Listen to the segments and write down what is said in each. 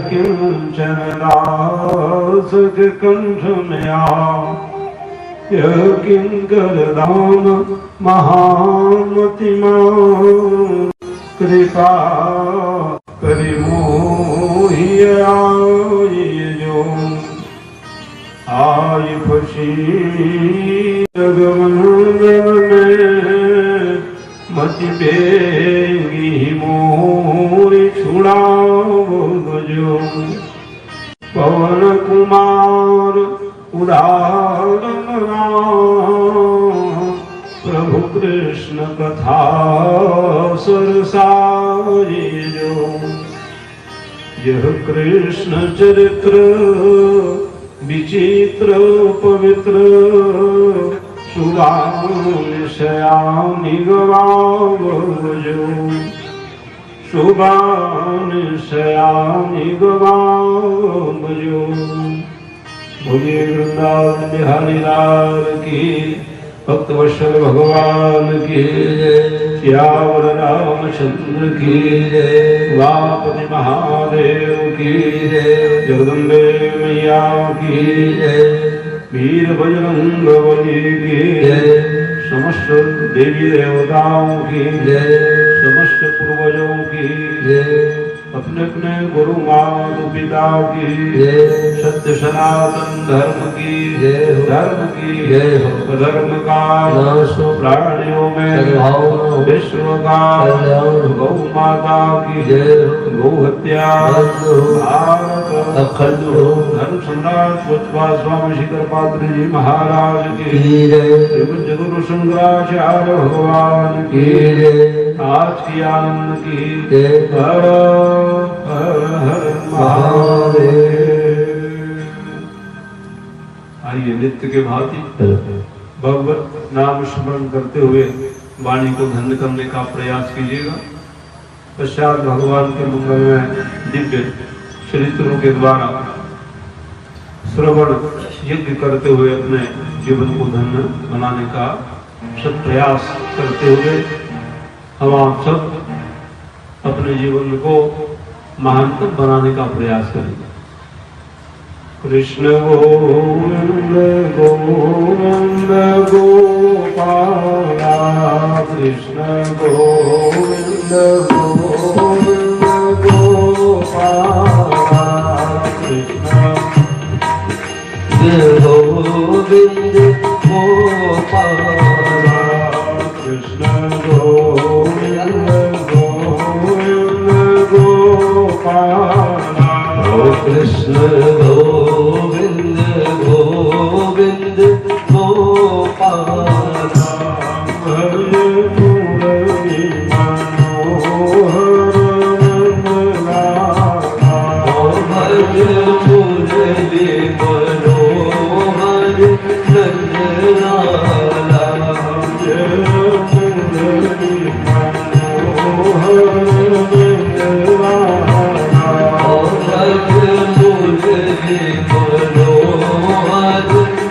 किंचन दास के कंठ में आ, यह किंकर दान महामतिमा, कृपा करि मोहि आए जो, आय खुशी जगमन में मति बेगी मोरि छुड़ाओ जो, पवन कुमार उदारन प्रभु कृष्ण कथा सरसाई जो, यह कृष्ण चरित्र विचित्र पवित्र, शुभानिशयानि गवावो जो, शुभानिशयानि गवावो जो। बोलिए वृंदावन बिहारी लाल की, भक्तवत्सल भगवान की जय, श्यावर रामचंद्र की जय, वापति महादेव की जय, जगदम्बे मैया की जय, वीर बजरंग बली की जय, समस्त देवी देवताओं की जय, समस्त पूर्वजों की जय, अपने अपने गुरु माता पिता की जय, सत्य सनातन धर्म की जय, धर्म की जय, धर्म का नाश प्राणियों में विश्व का गौ माता की जय, गौ हत्या भारत अखंड धर्म सम्राट पुष्पा स्वामी शिखर पात्र जी महाराज की जय, गुरु शंकराचार्य भगवान की जय, आज की आनंद की जय, हर हर महादेव। आइए नित्य के भांति भगवत नाम स्मरण करते हुए वाणी को धन्य करने का प्रयास कीजिएगा। पश्चात भगवान के मंगलमय दिव्य चरित्रों के द्वारा श्रवण यज्ञ करते हुए अपने जीवन को धन्य बनाने का सत प्रयास करते हुए हम आप सब अपने जीवन को महानतम बनाने का प्रयास करेंगे। कृष्ण गोविंद गोविंद गोपाला, कृष्ण गोविंद गोविंद गोपाला, कृष्ण गोविंद गोपाला, कृष्ण गोविंद गोविंद गोपाला, कृष्ण गोविंद गोविंद गोपाला, हरे मुरली मनोहर नंदलाला, हरे मुरली मनोहर नंदलाला, जय मुरली मनोहर नंदलाला, हरे मुरली मनोहर नंदलाला,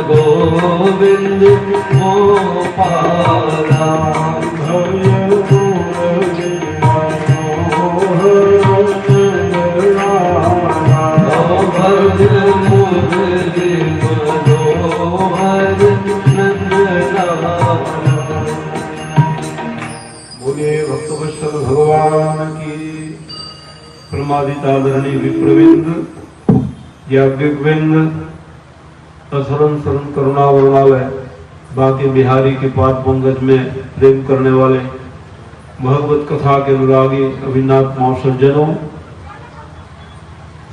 गोविंद गोपाला, हरे मुरली मनोहर नंदलाला, हरे मुरली मनोहर नंदलाला। बोलिए भक्तवत्सल भगवान की। प्रमादितादरणीय विप्रविंद, याज्ञवृंद, असरन सरन करुणा वरुणालय बाकी बिहारी के पाद पंकज में प्रेम करने वाले भगवत कथा के अनुरागी अभिनाथ महासज्जनों,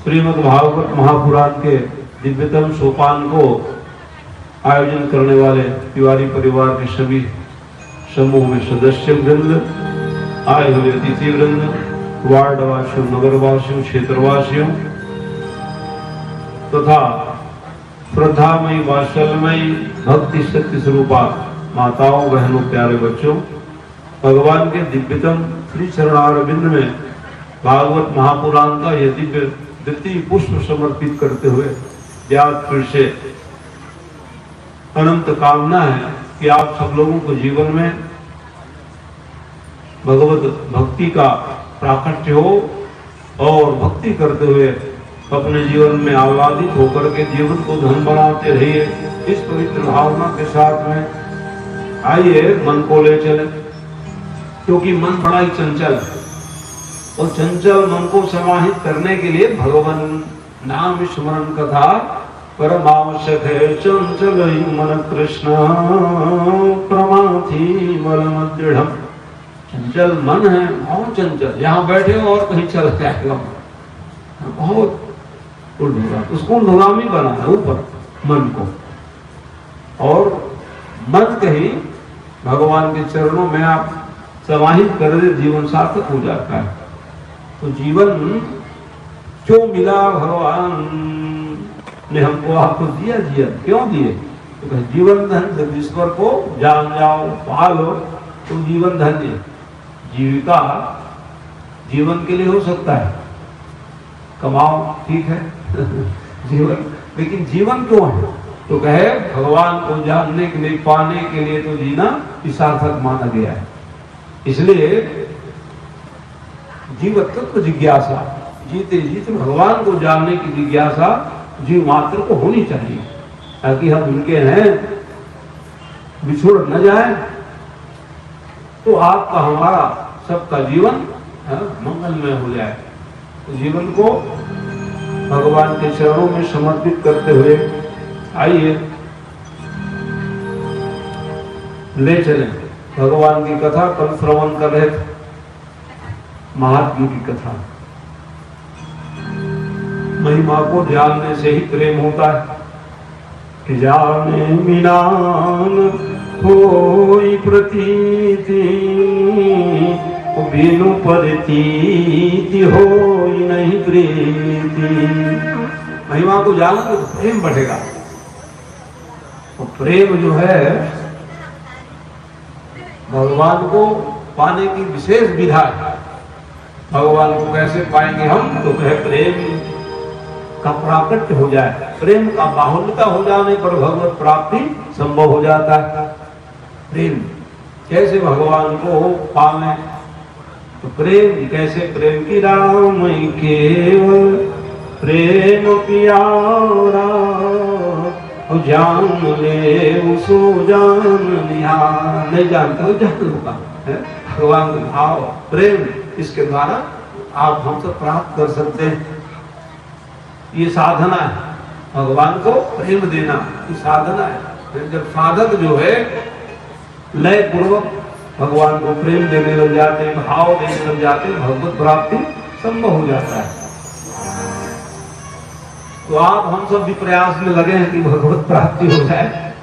श्रीमद् भागवत महापुराण के दिव्यतम सोपान को आयोजन करने वाले तिवारी परिवार के सभी समूह में सदस्य वृंद, आए हुए अतिथि वृंद, वार्डवासियों, नगरवासियों, क्षेत्रवासियों तथा श्रद्धामयी वात्सल्यमयी भक्ति सत्य स्वरूपा माताओं, बहनों, प्यारे बच्चों, भगवान के दिव्यतम श्री चरणारविंद में भागवत महापुराण का यह दिव्य द्वितीय पुष्प समर्पित करते हुए व्यास फिर से अनंत कामना है कि आप सब लोगों को जीवन में भगवत भक्ति का प्राकट्य हो और भक्ति करते हुए अपने जीवन में आह्लादित होकर के जीवन को धन बनाते रहिए। इस पवित्र भावना के साथ में आइए मन को ले चले, क्योंकि मन बड़ा ही चंचल है और चंचल मन को समाहित करने के लिए भगवान नाम स्मरण कथा परम आवश्यक है। चंचल मन कृष्ण प्रमाथि बलम दृढ़। चंचल मन है, बहुत चंचल, यहाँ बैठे हो और कहीं चल जाएगा, बहुत उसको नुगामी बना है ऊपर मन को, और मन कहीं भगवान के चरणों में आप समाहित कर दे, जीवन सार्थक हो जाता है। तो जीवन जो मिला भगवान ने हमको आपको दिया, क्यों दिए? तो जीवन धन, जब ईश्वर को जान जाओ, पालो तो जीवन धन्य। जीविका जीवन के लिए हो सकता है, कमाओ ठीक है जीवन, लेकिन जीवन क्यों है? तो कहे भगवान को जानने के लिए, पाने के लिए तो जीना सार्थक माना गया है। इसलिए जीव तत्व जिज्ञासा, जीते जीते भगवान को जानने की जिज्ञासा जीव मात्र को होनी चाहिए, ताकि हम उनके हैं बिछुड़ न जाए, तो आपका हमारा सबका जीवन मंगलमय हो जाए। तो जीवन को भगवान के चरणों में समर्पित करते हुए आइए ले चले भगवान की कथा। कल श्रवण कर रहे थे महात्मा की कथा। महिमा को जानने से ही प्रेम होता है कि जाने बिनान होई प्रतीति, बिनु परितीति होई नहीं प्रीति। महिमा को जानो तो प्रेम बढ़ेगा। तो प्रेम जो है भगवान को पाने की विशेष विधा है। भगवान को कैसे पाएंगे हम? तो कहे प्रेम का प्राकट्य हो जाए, प्रेम का बाहुल्यता हो जाने पर भगवत प्राप्ति संभव हो जाता है। प्रेम कैसे भगवान को पावे? तो प्रेम कैसे? प्रेम की राम केवल प्रेम प्यारा, जान ले उसो जान निहार। नहीं जानते हो, जान होगा भगवान का भाव प्रेम, इसके द्वारा आप हमसे प्राप्त कर सकते हैं। ये साधना है, भगवान को प्रेम देना ये साधना है। जब साधक जो है लय पूर्वक भगवान को प्रेम देने लग जाते हैं, भाव देने लग जाते हैं, भगवत प्राप्ति संभव हो जाता है। तो आप हम सब भी प्रयास में लगे हैं कि भगवत प्राप्ति हो जाए।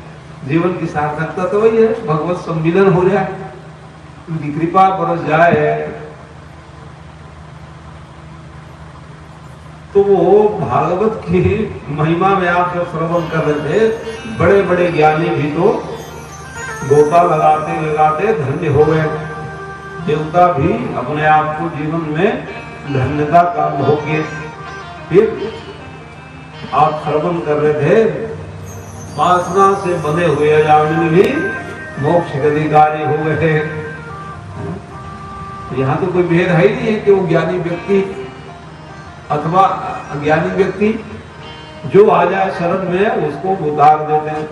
जीवन की सार्थकता तो वही है, भगवत सम्मिलन हो जाए, उनकी कृपा बरस जाए। तो वो भागवत की महिमा में आप जब श्रवण कर रहे थे, बड़े बड़े ज्ञानी भी तो गोता लगाते लगाते धन्य हो गए। देवता भी अपने आप को जीवन में धन्यता का अनुभव किए। फिर आप श्रवण कर रहे थे, वासना से बंधे हुए अजामिल भी मोक्ष के अधिकारी हो गए। यहाँ तो कोई भेद है ही नहीं है कि वो ज्ञानी व्यक्ति अथवा अज्ञानी व्यक्ति, जो आ जाए शरण में उसको उतार देते हैं।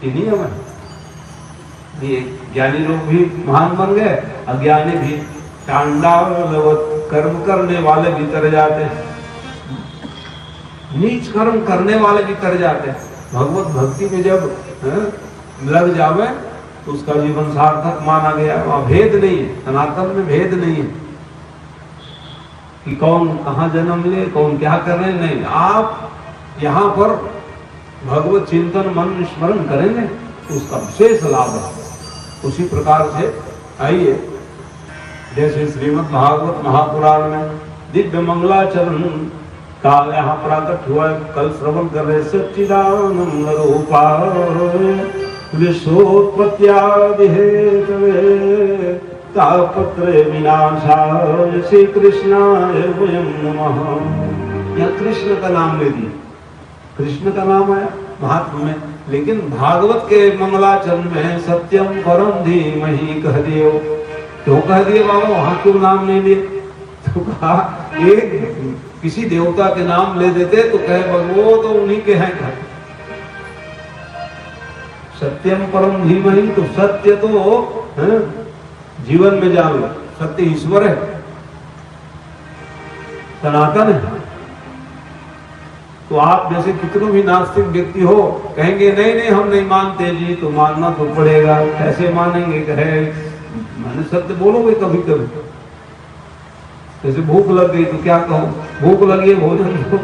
ये नियम है। ये ज्ञानी लोग भी महान बन गए, अज्ञानी भी चांडालवत कर्म करने वाले भी तर जाते हैं, नीच कर्म करने वाले भी तर जाते हैं। भगवत भक्ति में जब लग जावे तो उसका जीवन सार्थक माना गया। वहाँ भेद नहीं है, सनातन में भेद नहीं है कि कौन कहाँ जन्म ले, कौन क्या कर रहे, नहीं। आप यहाँ पर भगवत चिंतन मन स्मरण करेंगे तो उसका विशेष लाभ है। उसी प्रकार से आइए, जैसे श्रीमद् भागवत महापुराण में दिव्य मंगलाचरण का यहाँ प्रकट हुआ, कल श्रवण कर रहे। सच्चिदानंद रूपाय विश्वोत्पत्त्यादि हेतवे तापत्रय विनाशाय श्री कृष्णाय वयं नमः। यह कृष्ण का नाम ले दिया, कृष्ण का नाम है महात्मा में, लेकिन भागवत के मंगलाचरण में सत्यम परम धीमहि कह दियो। क्यों कह दिए बाबा, वहां क्यों नाम नहीं लिए? तो कहा एक किसी देवता के नाम ले देते तो कहे वो तो उन्हीं के हैं। सत्यम परम धीमहि, तो सत्य तो है, जीवन में जान लो, सत्य ईश्वर है, सनातन है। तो आप जैसे कितनों भी नास्तिक व्यक्ति हो, कहेंगे नहीं नहीं हम नहीं मानते जी, तो मानना तो पड़ेगा। कैसे मानेंगे? कहे मैंने सत्य बोलोगे कभी कभी। जैसे भूख लग गई तो क्या कहो, भूख लगी है भोजन दो,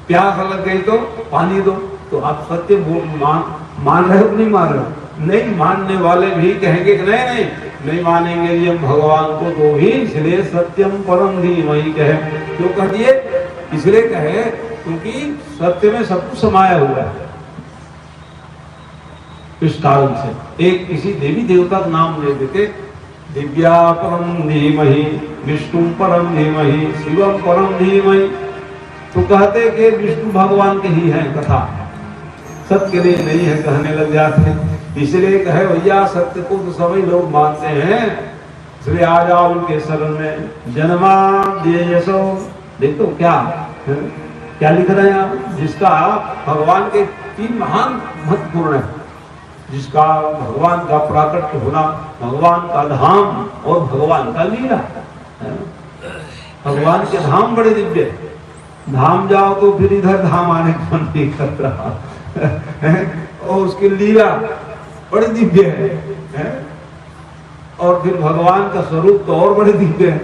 प्यास लग गई तो पानी दो। तो आप सत्य मान रहे हो नहीं मान रहे हो? नहीं मानने वाले भी कहेंगे कि नहीं मानेंगे ये हम भगवान को, तो भी इसलिए सत्यम परम धीमहि कहे। क्यों कह दिए? इसलिए कहे क्योंकि सत्य में सब कुछ समाया हुआ है। इस कारण से एक किसी देवी देवता का नाम ले देते, दिव्या परम धीमहि, विष्णु परम धीमहि, शिवम परम धीमहि, तो कहते कि विष्णु भगवान के ही है कथा, सत्य लिए नहीं है कहने लग जाते। इसलिए कहे भैया सत्य को तो सभी लोग मानते हैं, इसलिए आ जाओ उनके शरण में। जन्माद्यसो, देखो क्या लिख रहे हैं आप, जिसका भगवान के 3 महान महत्वपूर्ण है, जिसका भगवान का प्राकट होना, भगवान का धाम और भगवान का लीला। भगवान के धाम बड़े दिव्य, धाम जाओ तो फिर इधर धाम आने का मन नहीं कर रहा और उसकी लीला बड़ी दिव्य है, और फिर भगवान का स्वरूप तो और बड़े दिव्य है।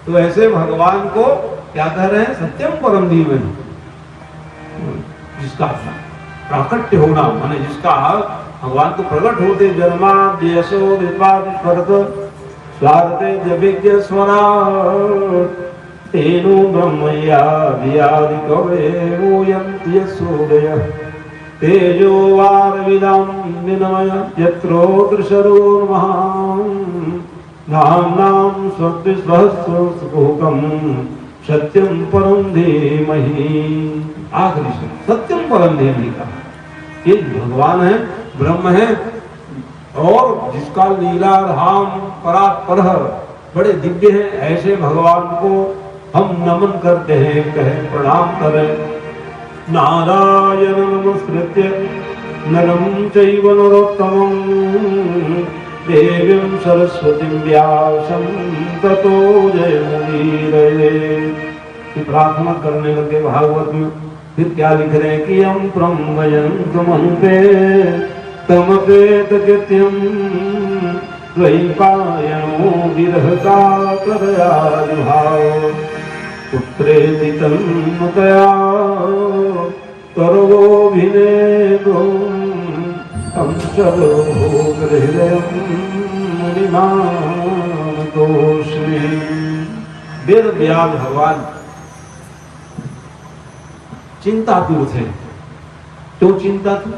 तो ऐसे भगवान को क्या कह रहे हैं? सत्यम परम धीमहि, जिसका प्राकट्य होना माने जिसका भगवान को प्रकट होते। जन्माद्यसो विद्वादिस्वरत स्वादते जविज्ञ स्वरा तेनो ब्रह्मया वियादि कवे मोयन्ति सूरय तेजो वारविदं विनमय यत्रो दृशरोर्महां नाम्नां स्वस्तिस्वहस्रस्फुकं सत्यम परम धीमहि। आखिरी सत्यम परम धीमहि का ये भगवान है, ब्रह्म है, और जिसका लीला धाम परात्पर बड़े दिव्य है। ऐसे भगवान को हम नमन करते हैं, कहे प्रणाम करें। नारायण नमस्कृत्य नरं चैव नरोत्तमं देवीं सरस्वतीं व्यासं ततो जयमुदीरये। प्रार्थना करने लगे भागवत में। फिर क्या लिख रहे हैं कि हम प्रमयन्तमन्ते तमपेत कृत्यं द्वैपायनो विरहकातरयाजुभाव पुत्रेति तन्मतया सर्वोऽभिनेदो अंशरो हृदयं मुनिमानतोऽस्मि। वेद व्यास भगवान चिंतातुर थे। क्यों चिंता थी?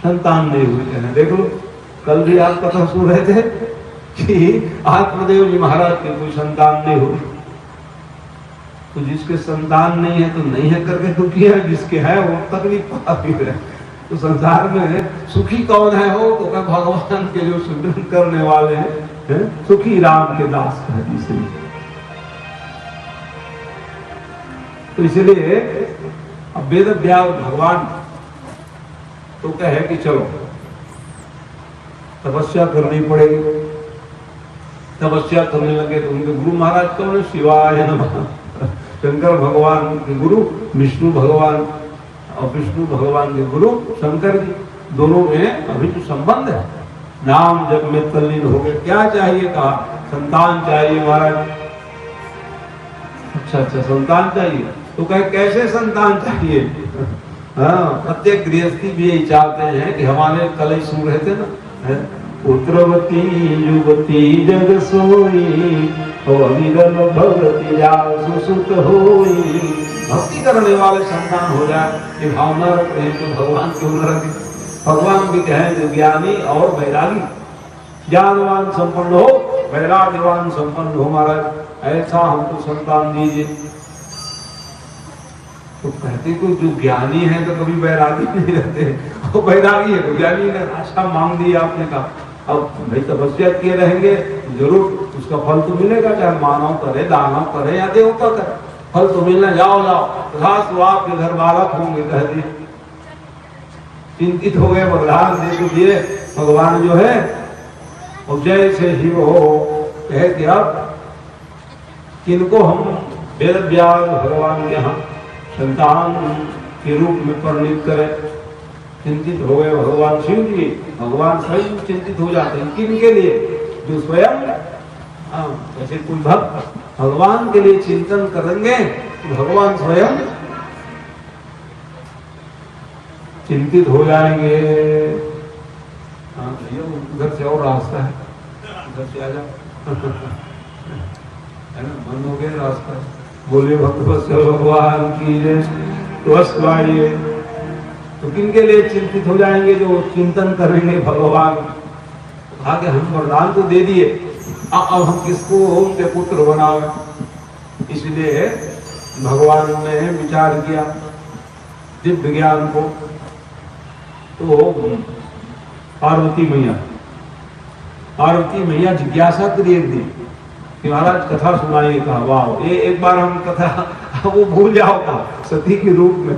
संतान नहीं हुई है। देख लो, कल भी आप कथा सुन रहे थे कि आत्मदेव जी महाराज के कोई संतान नहीं हुई। तो जिसके संतान नहीं है तो नहीं है करके दुखी है, जिसके है वो तकलीफ पाती है। तो संसार में सुखी कौन है? हो तो क्या भगवान के जो सुमिरन करने वाले हैं, सुखी राम के दास है। तो इसलिए अब वेद व्यास भगवान तो कहे कि चलो तपस्या करनी पड़ेगी। तपस्या करने लगे तो उनके गुरु महाराज कौन है? शिवाय नमः। शंकर भगवान के गुरु विष्णु भगवान और विष्णु भगवान के गुरु शंकर जी, दोनों में अभी तो संबंध है। नाम जब में तल्लीन हो गए, क्या चाहिए? कहा संतान चाहिए महाराज। अच्छा संतान चाहिए, तो कहे कैसे संतान चाहिए? हाँ, प्रत्येक गृहस्थी भी यही चाहते हैं कि हमारे कलश सुन रहे थे ना, पुत्रवती युवती जग सोई और विरल भगति जासु सुत होई। भक्ति करने वाले संतान हो जाए, ये भावना रखते तो भगवान क्यों न रखे? भगवान भी कहें ज्ञानी और वैरागी, ज्ञानवान संपन्न हो, वैराग्यवान संपन्न हो महाराज, ऐसा हमको संतान दीजिए। तो कहते को जो ज्ञानी है तो कभी वैरागी नहीं रहते, और वैरागी है तो ज्ञानी ने आशा मांग दी आपने कहा, अब भाई तपस्या किए रहेंगे जरूर उसका फल तो मिलेगा, चाहे मानव करे, दानव करे या देवता करे, फल तो मिलना। जाओ खास तो आपके घर बालक होंगे, कह दिए। चिंतित हो गए, वरदान दे तो दिए भगवान जो है, और जैसे ही वो कहे कि अब किनको हम वेद व्यास भगवान के यहाँ संतान के रूप में परिणित करें, चिंतित हो गए भगवान शिव जी। भगवान स्वयं चिंतित हो जाते हैं, किनके लिए? जो स्वयं जैसे कोई भक्त भगवान के लिए चिंतन करेंगे तो भगवान स्वयं चिंतित हो जाएंगे। हाँ भैया उधर से और रास्ता है, उधर से आ जाओ है ना, बंद हो गया रास्ता। बोले भक्त भगवान की जय। तो किनके लिए चिंतित हो जाएंगे? जो चिंतन करेंगे भगवान। आगे हम वरदान तो दे दिए, अब हम किसको उनके पुत्र बनावे? इसलिए भगवान ने विचार किया दिव्य ज्ञान को। तो पार्वती मैया जिज्ञासा करी एक दिन कि महाराज कथा सुनाइए। कहा वाह, ये एक बार हम कथा वो भूल जाओ था, सती के रूप में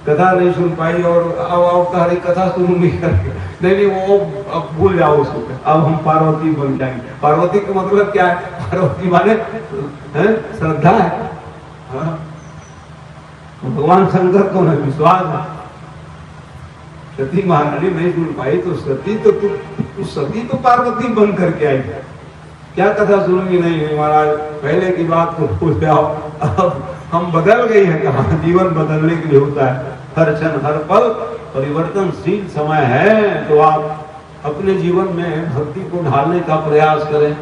कथा नहीं सुन पाई, और अब कह रही कथा सुनूंगी करके। नहीं वो अब भूल जाओ उसको, अब हम पार्वती बन जाएंगे। पार्वती का मतलब क्या है? पार्वती माने श्रद्धा है। हाँ? भगवान शंकर को है विश्वास है। सती महारानी नहीं सुन पाई तो सती तो पार्वती बन करके आई। क्या कथा सुनूंगी? नहीं महाराज, पहले की बात को भूल जाओ, अब हम बदल गई है। कहा जीवन बदलने के लिए होता है, हर क्षण हर पल परिवर्तनशील समय है। तो आप अपने जीवन में भक्ति को ढालने का प्रयास करें।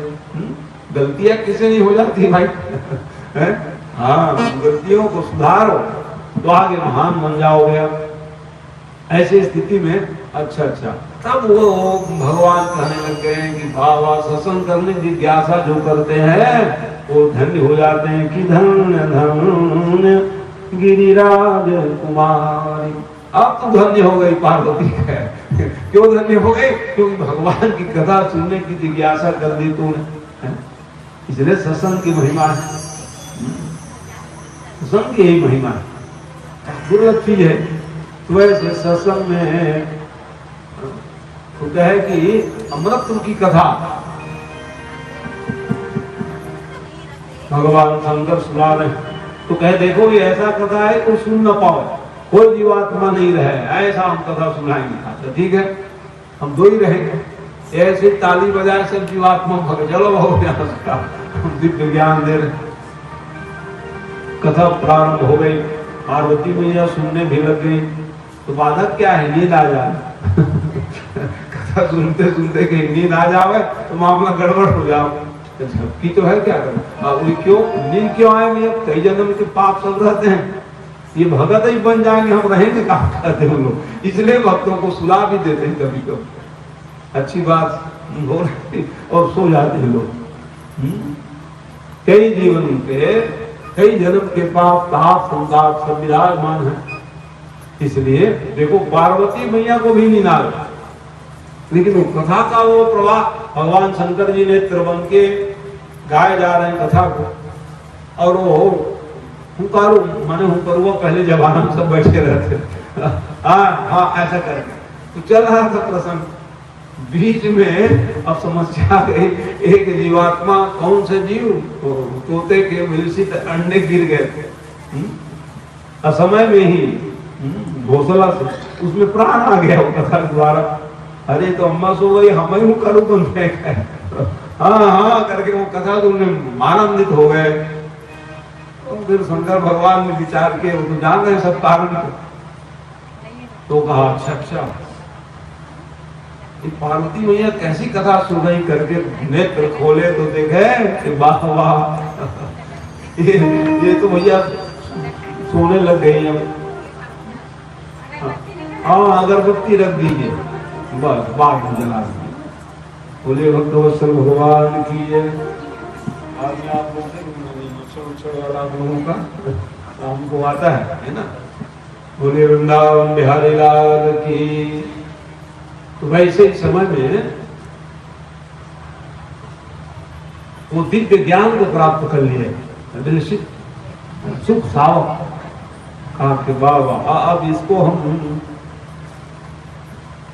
गलतियां किसे नहीं हो जाती भाई हाँ, गलतियों को सुधारो तो आगे महान बन जाओगे। ऐसी स्थिति में अच्छा तब वो भगवान कहने लग गए कि बाबा सत्संग करने की जिज्ञासा जो करते हैं वो धन्य हो जाते हैं। कि धन्य धन्य गिरिराज कुमारी। अब तो धन्य हो गई पार्वती है। क्यों धन्य हो गई? क्योंकि भगवान की कथा सुनने की जिज्ञासा कर दी तूने। इसलिए सत्संग की महिमा है, सत्संग की यही महिमा है, दुर्लभ चीज है। तो ऐसे सत्संग में तो कहे कि अमृत की कथा भगवान शंकर सुना रहे, तो कहे देखो ये ऐसा कथा है कोई सुन न पाओ, कोई जीवात्मा नहीं रहे, ऐसा हम कथा सुनाएंगे। अच्छा ठीक है, हम दो ही रहेंगे। ऐसे ताली बजाए सब जीवात्मा भगे, चलो बहुत हम दिव्य ज्ञान दे रहे। कथा प्रारंभ हो गई, पार्वती मैया सुनने भी लग गई। तो बाधक क्या है? नींद आ जाए कथा सुनते सुनते कहीं नींद आ जावे तो मामला गड़बड़ हो जाओ। झपकी तो है क्या करें? क्यों नींद क्यों आए? कई जन्म के पाप सब रहते हैं, ये भगत ही बन जाएंगे, हम रहेंगे कहाँ करते हैं लोग। इसलिए भक्तों को सुला भी देते हैं कभी कभी, अच्छी बात हो रही और सो जाते हैं लोग। कई जीवन के कई जन्म के पाप ताप संताप सब विराजमान है। इसलिए देखो पार्वती मैया को भी नींद आ गई, लेकिन वो कथा का वो प्रवाह भगवान शंकर जी ने त्रिवन के गाए जा रहे हैं कथा को। और वो हुकारू माने हुकरुआ पहले जमाना में सब बैठे रहते हाँ ऐसा करके तो चल रहा था प्रसंग। बीच में अब समस्या आ गई, एक जीवात्मा कौन से जीव तोते के विलसित अंडे गिर गए असमय में ही घोसला से, उसमें प्राण आ गया वो कथा द्वारा। अरे तो अम्मा सो गई, हम ही करूँ तो हाँ हाँ करके वो कथा तो उन्हें आनंदित हो गए। तो फिर शंकर भगवान ने विचार किया, वो तो जान रहे सब कारण को, तो कहा अच्छा अच्छा पार्वती मैया कैसी कथा सुन रही करके नेत्र खोले तो देखे वाह वाह ये तो भैया सोने लग गई है। हाँ अगरबत्ती रख दीजिए, बस बात जला दीजिए। बोले भक्तवत्सल भगवान की है। आज आप वाला लोगों का हमको आता है ना। बोले वृंदावन बिहारी लाल की। तो वैसे समय में वो दिव्य ज्ञान को प्राप्त कर लिए, सुख सावक कहा कि बाबा अब इसको हम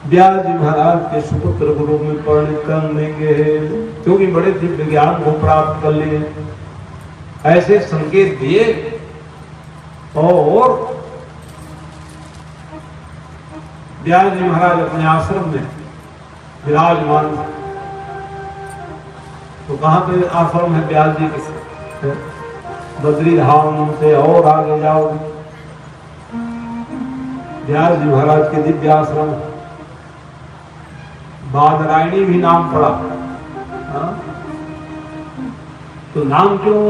व्यास जी महाराज के सुपुत्र के रूप में परिणित कर देंगे, क्योंकि बड़े दिव्य ज्ञान को प्राप्त कर लिए। ऐसे संकेत दिए और व्यास जी महाराज अपने आश्रम में विराजमान। तो कहाँ पे आश्रम है व्यास जी के? बद्री धाम से और आगे जाओ, व्यास जी महाराज के दिव्य आश्रम, बादरायणी भी नाम पड़ा। तो नाम क्यों?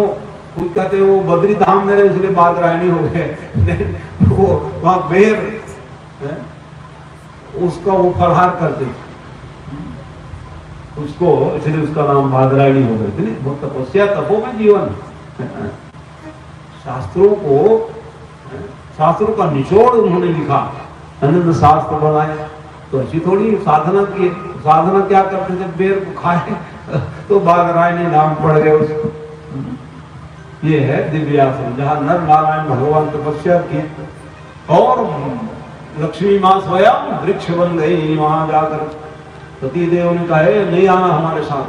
कुछ कहते वो बद्री धाम में रहे इसलिए बादरायणी हो गए। वो वहां बेर उसका वो फलहार करते उसको, इसलिए उसका नाम बादरायणी हो गई थी। बहुत तपस्या तपो में जीवन। शास्त्रों का निचोड़ उन्होंने लिखा, अनंत शास्त्र बनाए। तो ऐसी थोड़ी साधना की, साधना क्या करते थे, बेर को खाए तो बादरायणी नाम पड़ गए उसको। ये है दिव्याश्रम जहाँ नर नारायण भगवान तपस्या किए और लक्ष्मी माँ स्वयं वृक्ष बन गई। वहां जाकर पति देव ने कहा नहीं आना हमारे साथ,